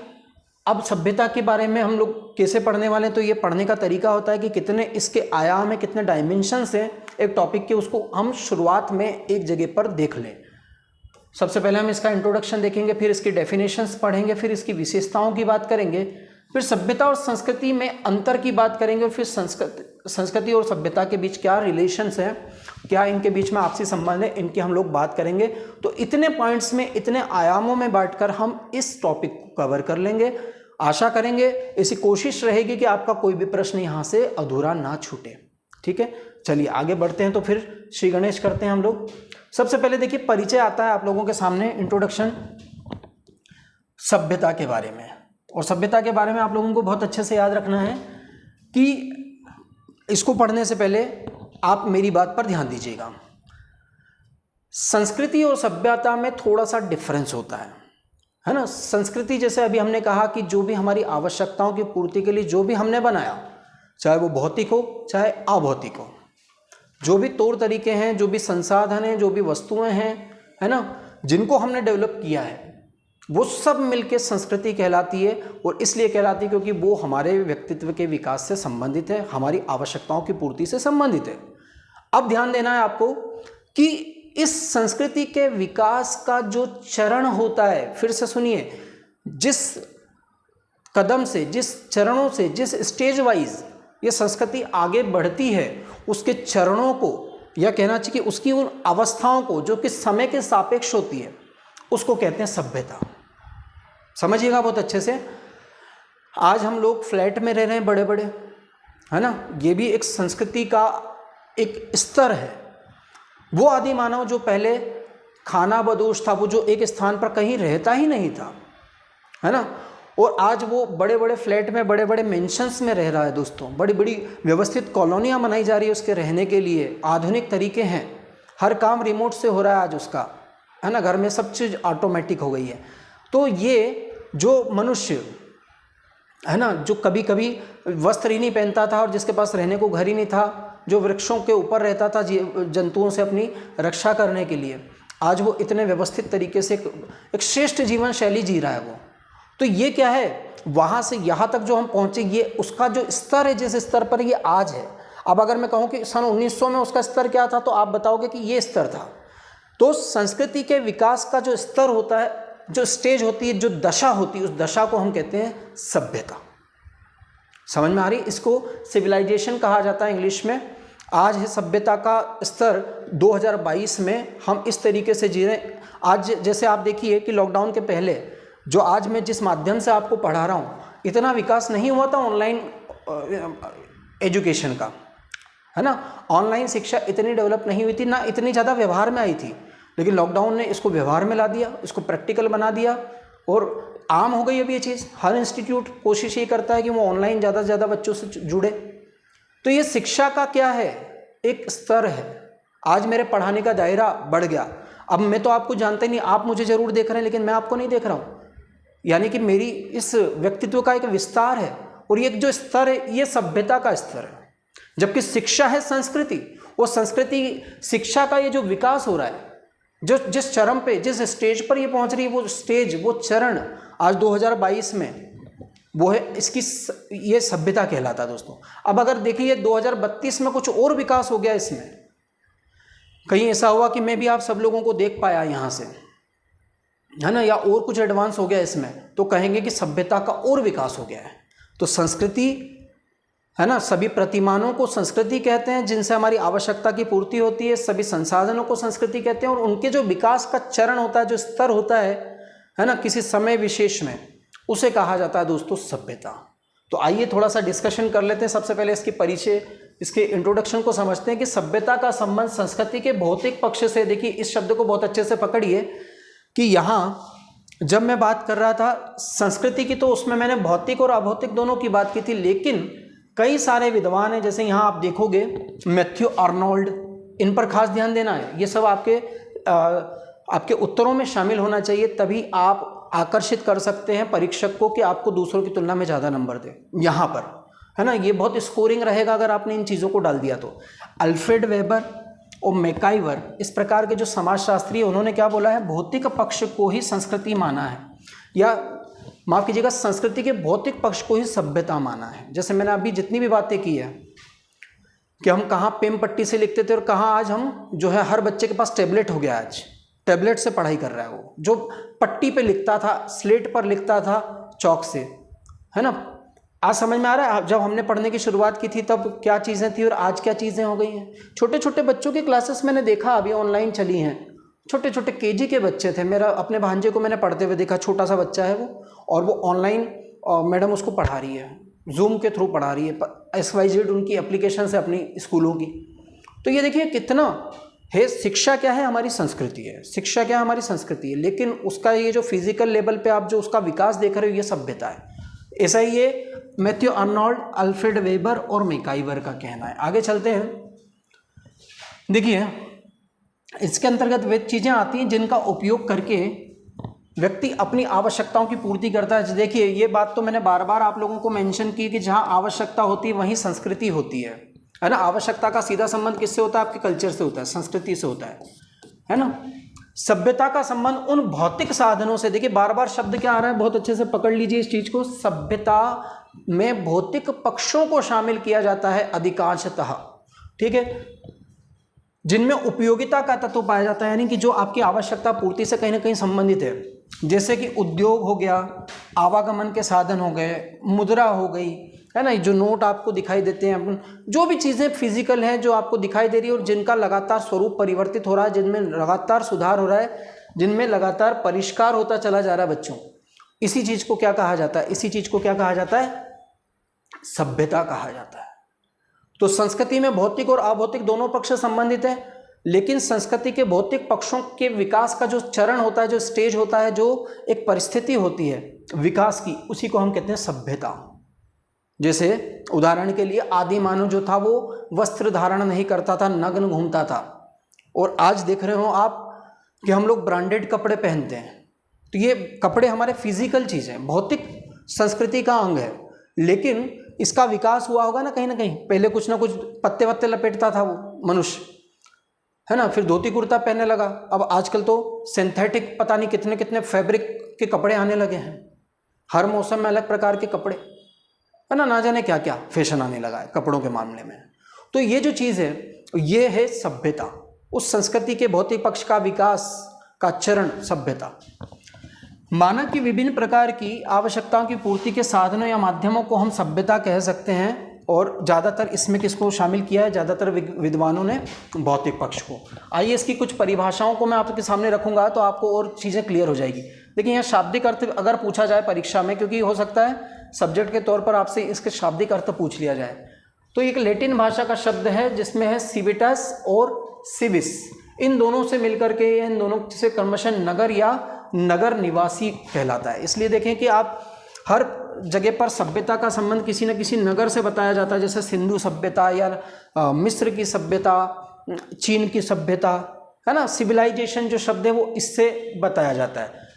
अब सभ्यता के बारे में हम लोग कैसे पढ़ने वाले हैं, तो ये पढ़ने का तरीका होता है कि कितने इसके आयाम है, कितने डायमेंशंस हैं एक टॉपिक के, उसको हम शुरुआत में एक जगह पर देख लें। सबसे पहले हम इसका इंट्रोडक्शन देखेंगे, फिर इसकी डेफिनेशंस पढ़ेंगे, फिर इसकी विशेषताओं की बात करेंगे, फिर सभ्यता और संस्कृति में अंतर की बात करेंगे, और फिर संस्कृति और सभ्यता के बीच क्या रिलेशंस हैं, क्या इनके बीच में आपसी संबंध है, इनकी हम लोग बात करेंगे। तो इतने पॉइंट्स में, इतने आयामों में बांटकर हम इस टॉपिक को कवर कर लेंगे। आशा करेंगे, ऐसी कोशिश रहेगी कि आपका कोई भी प्रश्न यहाँ से अधूरा ना छूटे, ठीक है। चलिए आगे बढ़ते हैं। तो फिर श्री गणेश करते हैं हम लोग। सबसे पहले देखिए परिचय आता है आप लोगों के सामने, इंट्रोडक्शन सभ्यता के बारे में। और सभ्यता के बारे में आप लोगों को बहुत अच्छे से याद रखना है कि इसको पढ़ने से पहले आप मेरी बात पर ध्यान दीजिएगा। संस्कृति और सभ्यता में थोड़ा सा डिफरेंस होता है ना। संस्कृति जैसे अभी हमने कहा कि जो भी हमारी आवश्यकताओं की पूर्ति के लिए जो भी हमने बनाया, चाहे वो भौतिक हो चाहे अभौतिक हो, जो भी तौर तरीके हैं, जो भी संसाधन हैं, जो भी वस्तुएं हैं, है ना, जिनको हमने डेवलप किया है, वो सब मिलके संस्कृति कहलाती है। और इसलिए कहलाती है क्योंकि वो हमारे व्यक्तित्व के विकास से संबंधित है, हमारी आवश्यकताओं की पूर्ति से संबंधित है। अब ध्यान देना है आपको कि इस संस्कृति के विकास का जो चरण होता है, फिर से सुनिए, जिस कदम से, जिस चरणों से, जिस स्टेज वाइज ये संस्कृति आगे बढ़ती है, उसके चरणों को, या कहना चाहिए कि उसकी उन अवस्थाओं को जो कि समय के सापेक्ष होती है, उसको कहते हैं सभ्यता। समझिएगा बहुत अच्छे से। आज हम लोग फ्लैट में रह रहे हैं बड़े बड़े, है ना, ये भी एक संस्कृति का एक स्तर है। वो आदि मानव जो पहले खाना बदोश था, वो जो एक स्थान पर कहीं रहता ही नहीं था, है ना, और आज वो बड़े बड़े फ्लैट में, बड़े बड़े मेंशंस में रह रहा है दोस्तों। बड़ी बड़ी व्यवस्थित कॉलोनियाँ बनाई जा रही है उसके रहने के लिए, आधुनिक तरीके हैं, हर काम रिमोट से हो रहा है आज उसका, है ना, घर में सब चीज़ ऑटोमेटिक हो गई है। तो ये जो मनुष्य है ना, जो कभी कभी वस्त्र ही नहीं पहनता था और जिसके पास रहने को घर ही नहीं था, जो वृक्षों के ऊपर रहता था जंतुओं से अपनी रक्षा करने के लिए, आज वो इतने व्यवस्थित तरीके से एक श्रेष्ठ जीवन शैली जी रहा है वो। तो ये क्या है, वहाँ से यहाँ तक जो हम पहुँचे, ये उसका जो स्तर है, जिस स्तर पर ये आज है। अब अगर मैं कहूँ कि सन 1900 में उसका स्तर क्या था, तो आप बताओगे कि ये स्तर था। तो संस्कृति के विकास का जो स्तर होता है, जो स्टेज होती है, जो दशा होती है, उस दशा को हम कहते हैं सभ्यता। समझ में आ रही? इसको सिविलाइजेशन कहा जाता है इंग्लिश में। आज है सभ्यता का स्तर 2022 में हम इस तरीके से जी रहे हैं। आज जैसे आप देखिए कि लॉकडाउन के पहले जो आज मैं जिस माध्यम से आपको पढ़ा रहा हूँ, इतना विकास नहीं हुआ था ऑनलाइन एजुकेशन का, है ना। ऑनलाइन शिक्षा इतनी डेवलप नहीं हुई थी, ना इतनी ज़्यादा व्यवहार में आई थी, लेकिन लॉकडाउन ने इसको व्यवहार में ला दिया, इसको प्रैक्टिकल बना दिया और आम हो गई अब ये चीज़। हर इंस्टीट्यूट कोशिश ये करता है कि वो ऑनलाइन ज़्यादा से ज़्यादा बच्चों से जुड़े। तो ये शिक्षा का क्या है, एक स्तर है। आज मेरे पढ़ाने का दायरा बढ़ गया। अब मैं तो आपको जानते नहीं, आप मुझे ज़रूर देख रहे हैं, लेकिन मैं आपको नहीं देख रहा हूँ। यानी कि मेरी इस व्यक्तित्व का एक विस्तार है, और ये जो स्तर है, ये सभ्यता का स्तर है। जबकि शिक्षा है संस्कृति, वो संस्कृति शिक्षा का ये जो विकास हो रहा है, जो जिस चरम पे, जिस स्टेज पर ये पहुंच रही है, वो स्टेज, वो चरण आज 2022 में वो है, इसकी ये सभ्यता कहलाता है दोस्तों। अब अगर देखिए 2032 में कुछ और विकास हो गया, इसमें कहीं ऐसा हुआ कि मैं भी आप सब लोगों को देख पाया यहाँ से, है ना, या और कुछ एडवांस हो गया इसमें, तो कहेंगे कि सभ्यता का और विकास हो गया है। तो संस्कृति, है ना, सभी प्रतिमानों को संस्कृति कहते हैं, जिनसे हमारी आवश्यकता की पूर्ति होती है। सभी संसाधनों को संस्कृति कहते हैं, और उनके जो विकास का चरण होता है, जो स्तर होता है ना, किसी समय विशेष में, उसे कहा जाता है दोस्तों सभ्यता। तो आइए थोड़ा सा डिस्कशन कर लेते हैं। सबसे पहले इसकी परिचय, इसके इंट्रोडक्शन को समझते हैं कि सभ्यता का संबंध संस्कृति के भौतिक पक्ष से। देखिए इस शब्द को बहुत अच्छे से पकड़िए कि यहाँ जब मैं बात कर रहा था संस्कृति की, तो उसमें मैंने भौतिक और अभौतिक दोनों की बात की थी, लेकिन कई सारे विद्वान हैं, जैसे यहाँ आप देखोगे मैथ्यू आर्नोल्ड, इन पर खास ध्यान देना है। ये सब आपके उत्तरों में शामिल होना चाहिए, तभी आप आकर्षित कर सकते हैं परीक्षक को कि आपको दूसरों की तुलना में ज़्यादा नंबर दे यहाँ पर, है ना। ये बहुत स्कोरिंग रहेगा अगर आपने इन चीज़ों को डाल दिया तो। अल्फ्रेड वेबर और मैकाइवर, इस प्रकार के जो समाजशास्त्री, उन्होंने क्या बोला है, भौतिक पक्ष को ही संस्कृति माना है, या माफ़ कीजिएगा, संस्कृति के भौतिक पक्ष को ही सभ्यता माना है। जैसे मैंने अभी जितनी भी बातें की है कि हम कहाँ पेन पट्टी से लिखते थे और कहाँ आज हम जो है, हर बच्चे के पास टैबलेट हो गया, आज टैबलेट से पढ़ाई कर रहा है। वो जो पट्टी पे लिखता था, स्लेट पर लिखता था चौक से, है ना। आज समझ में आ रहा है, जब हमने पढ़ने की शुरुआत की थी तब क्या चीज़ें थी और आज क्या चीज़ें हो गई हैं। छोटे छोटे बच्चों की क्लासेस मैंने देखा अभी ऑनलाइन चली हैं, छोटे छोटे केजी के बच्चे थे। मेरा अपने भांजे को मैंने पढ़ते हुए देखा, छोटा सा बच्चा है वो, और वो ऑनलाइन मैडम उसको पढ़ा रही है, जूम के थ्रू पढ़ा रही है, XYZ उनकी एप्लीकेशन से अपनी स्कूलों की। तो ये देखिए कितना है, शिक्षा क्या है, हमारी संस्कृति है। शिक्षा क्या है, हमारी संस्कृति है, लेकिन उसका ये जो फिजिकल लेवल पे आप जो उसका विकास देख रहे हो, ये सभ्यता है। ऐसा ही ये मैथ्यू अर्नोल्ड, अल्फ्रेड वेबर और मैकाइवर का कहना है। आगे चलते हैं। देखिए इसके अंतर्गत वे चीज़ें आती हैं जिनका उपयोग करके व्यक्ति अपनी आवश्यकताओं की पूर्ति करता है। देखिए ये बात तो मैंने बार बार आप लोगों को मेंशन की कि जहाँ आवश्यकता होती है वहीं संस्कृति होती है ना। आवश्यकता का सीधा संबंध किससे होता है? आपके कल्चर से होता है, संस्कृति से होता है ना। सभ्यता का संबंध उन भौतिक साधनों से, देखिए बार बार शब्द क्या आ रहा है, बहुत अच्छे से पकड़ लीजिए इस चीज को। सभ्यता में भौतिक पक्षों को शामिल किया जाता है अधिकांशतः, ठीक है, जिनमें उपयोगिता का तत्व पाया जाता है, यानी कि जो आपकी आवश्यकता पूर्ति से कहीं ना कहीं संबंधित है, जैसे कि उद्योग हो गया, आवागमन के साधन हो गए, मुद्रा हो गई, है ना, जो नोट आपको दिखाई देते हैं, जो भी चीज़ें फिजिकल हैं जो आपको दिखाई दे रही है और जिनका लगातार स्वरूप परिवर्तित हो रहा है, जिनमें लगातार सुधार हो रहा है, जिनमें लगातार परिष्कार होता चला जा रहा है बच्चों, इसी चीज़ को क्या कहा जाता है? इसी चीज़ को क्या कहा जाता है? सभ्यता कहा जाता है। तो संस्कृति में भौतिक और अभौतिक दोनों पक्ष संबंधित है, लेकिन संस्कृति के भौतिक पक्षों के विकास का जो चरण होता है, जो स्टेज होता है, जो एक परिस्थिति होती है विकास की, उसी को हम कहते हैं सभ्यता। जैसे उदाहरण के लिए आदि मानव जो था वो वस्त्र धारण नहीं करता था, नग्न घूमता था, और आज देख रहे हो आप कि हम लोग ब्रांडेड कपड़े पहनते हैं। तो ये कपड़े हमारे फिजिकल चीज़ हैं, भौतिक संस्कृति का अंग है, लेकिन इसका विकास हुआ होगा ना कहीं। पहले कुछ ना कुछ पत्ते वत्ते लपेटता था वो मनुष्य, है ना, फिर धोती कुर्ता पहनने लगा। अब आजकल तो सिंथेटिक पता नहीं कितने कितने फैब्रिक के कपड़े आने लगे हैं, हर मौसम में अलग प्रकार के कपड़े, है ना जाने क्या क्या फैशन आने लगा है कपड़ों के मामले में। तो ये जो चीज़ है ये है सभ्यता, उस संस्कृति के भौतिक पक्ष का विकास का चरण सभ्यता। मानव की विभिन्न प्रकार की आवश्यकताओं की पूर्ति के साधनों या माध्यमों को हम सभ्यता कह सकते हैं, और ज़्यादातर इसमें किसको शामिल किया है? ज़्यादातर विद्वानों ने भौतिक पक्ष को। आइए इसकी कुछ परिभाषाओं को मैं आपके सामने रखूंगा तो आपको और चीज़ें क्लियर हो जाएगी। देखिए यहाँ शाब्दिक अर्थ अगर पूछा जाए परीक्षा में, क्योंकि हो सकता है सब्जेक्ट के तौर पर आपसे इसके शाब्दिक अर्थ पूछ लिया जाए, तो एक लैटिन भाषा का शब्द है जिसमें है सिविटस और सिविस। इन दोनों से मिलकर के, इन दोनों से क्रमशः नगर या नगर निवासी कहलाता है। इसलिए देखें कि आप हर जगह पर सभ्यता का संबंध किसी न किसी नगर से बताया जाता है, जैसे सिंधु सभ्यता या मिस्र की सभ्यता, चीन की सभ्यता, है ना। सिविलाइजेशन जो शब्द है वो इससे बताया जाता है।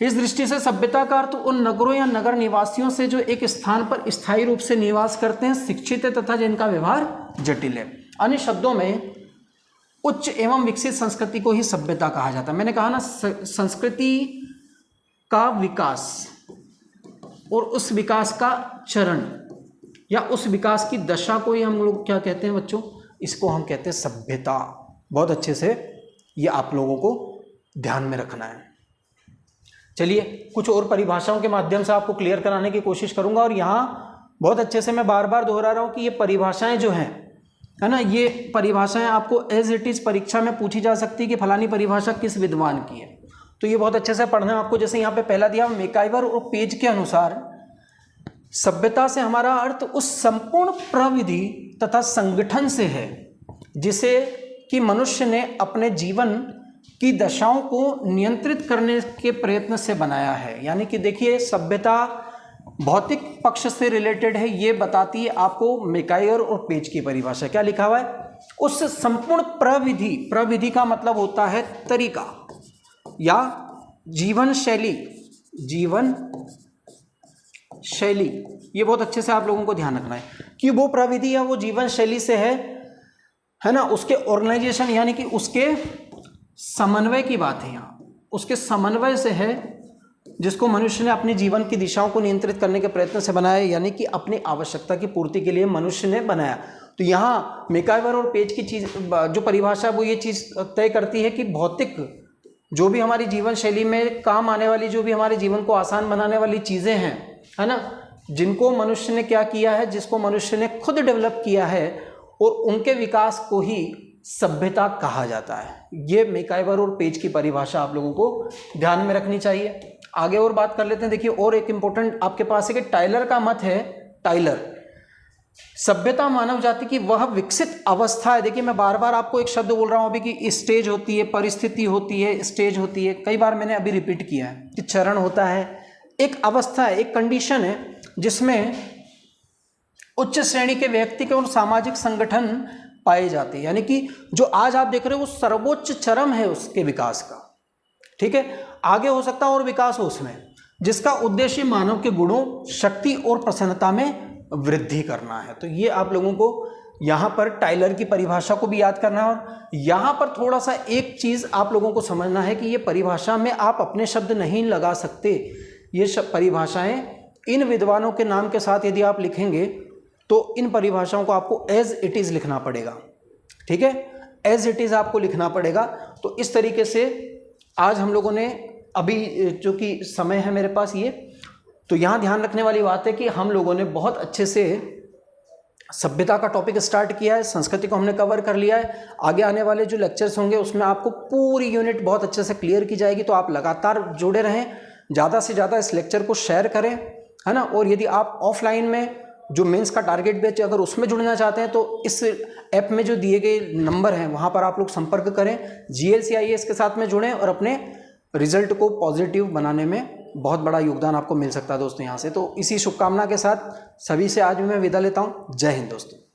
इस दृष्टि से सभ्यता का अर्थ उन नगरों या नगर निवासियों से जो एक स्थान पर स्थायी रूप से निवास करते हैं, शिक्षित है तथा जिनका व्यवहार जटिल है। अन्य शब्दों में उच्च एवं विकसित संस्कृति को ही सभ्यता कहा जाता है। मैंने कहा ना, संस्कृति का विकास और उस विकास का चरण या उस विकास की दशा को ही हम लोग क्या कहते हैं बच्चों? इसको हम कहते हैं सभ्यता। बहुत अच्छे से ये आप लोगों को ध्यान में रखना है। चलिए कुछ और परिभाषाओं के माध्यम से आपको क्लियर कराने की कोशिश करूंगा, और यहाँ बहुत अच्छे से मैं बार बार दोहरा रहा हूँ कि ये परिभाषाएं जो हैं, है ना, ये परिभाषाएं आपको एज इट इज परीक्षा में पूछी जा सकती है कि फलानी परिभाषा किस विद्वान की है, तो ये बहुत अच्छे से पढ़ना है आपको। जैसे यहाँ पे पहला दिया मैकाइवर और पेज के अनुसार, सभ्यता से हमारा अर्थ उस संपूर्ण प्रविधि तथा संगठन से है जिसे कि मनुष्य ने अपने जीवन की दशाओं को नियंत्रित करने के प्रयत्न से बनाया है। यानी कि देखिए सभ्यता भौतिक पक्ष से रिलेटेड है, ये बताती है आपको मैकाइवर और पेज की परिभाषा। क्या लिखा हुआ है? उस संपूर्ण प्रविधि, प्रविधि का मतलब होता है तरीका या जीवन शैली, जीवन शैली। ये बहुत अच्छे से आप लोगों को ध्यान रखना है कि वो प्रविधि या वो जीवन शैली से है ना, उसके ऑर्गेनाइजेशन यानी कि उसके समन्वय की बात है यहाँ, उसके समन्वय से है जिसको मनुष्य ने अपने जीवन की दिशाओं को नियंत्रित करने के प्रयत्न से बनाया, यानी कि अपनी आवश्यकता की पूर्ति के लिए मनुष्य ने बनाया। तो यहाँ मैकाइवर और पेज की चीज जो परिभाषा वो ये चीज़ तय करती है कि भौतिक जो भी हमारी जीवन शैली में काम आने वाली, जो भी हमारे जीवन को आसान बनाने वाली चीज़ें हैं, है ना, जिनको मनुष्य ने क्या किया है, जिसको मनुष्य ने खुद डेवलप किया है, और उनके विकास को ही सभ्यता कहा जाता है। ये मैकाइवर और पेज की परिभाषा आप लोगों को ध्यान में रखनी चाहिए। आगे और बात कर लेते हैं। देखिए और एक इंपॉर्टेंट आपके पास है कि टाइलर का मत है। टाइलर, सभ्यता मानव जाति की वह विकसित अवस्था है। देखिए मैं बार बार आपको एक शब्द बोल रहा हूं अभी कि स्टेज होती है, परिस्थिति होती है, स्टेज होती है, कई बार मैंने अभी रिपीट किया है कि चरण होता है, एक अवस्था है, एक कंडीशन है जिसमें उच्च श्रेणी के व्यक्ति और सामाजिक संगठन पाए जाते हैं। यानी कि जो आज आप देख रहे हो वो सर्वोच्च चरम है उसके विकास का, ठीक है। आगे हो सकता है और विकास हो उसमें, जिसका उद्देश्य मानव के गुणों, शक्ति और प्रसन्नता में वृद्धि करना है। तो ये आप लोगों को यहाँ पर टाइलर की परिभाषा को भी याद करना है। और यहाँ पर थोड़ा सा एक चीज़ आप लोगों को समझना है कि ये परिभाषा में आप अपने शब्द नहीं लगा सकते। ये परिभाषाएं इन विद्वानों के नाम के साथ यदि आप लिखेंगे तो इन परिभाषाओं को आपको एज इट इज़ लिखना पड़ेगा, ठीक है, एज इट इज़ आपको लिखना पड़ेगा। तो इस तरीके से आज हम लोगों ने अभी जो कि समय है मेरे पास ये, तो यहाँ ध्यान रखने वाली बात है कि हम लोगों ने बहुत अच्छे से सभ्यता का टॉपिक स्टार्ट किया है, संस्कृति को हमने कवर कर लिया है। आगे आने वाले जो लेक्चर्स होंगे उसमें आपको पूरी यूनिट बहुत अच्छे से क्लियर की जाएगी। तो आप लगातार जुड़े रहें, ज़्यादा से ज़्यादा इस लेक्चर को शेयर करें, है ना। और यदि आप ऑफलाइन में जो मेंस का टारगेट बैच अगर उसमें जुड़ना चाहते हैं तो इस ऐप में जो दिए गए नंबर हैं वहाँ पर आप लोग संपर्क करें, GLCIAS के साथ में जुड़ें और अपने रिजल्ट को पॉजिटिव बनाने में बहुत बड़ा योगदान आपको मिल सकता है दोस्तों यहाँ से। तो इसी शुभकामना के साथ सभी से आज मैं विदा लेता हूँ। जय हिंद दोस्तों।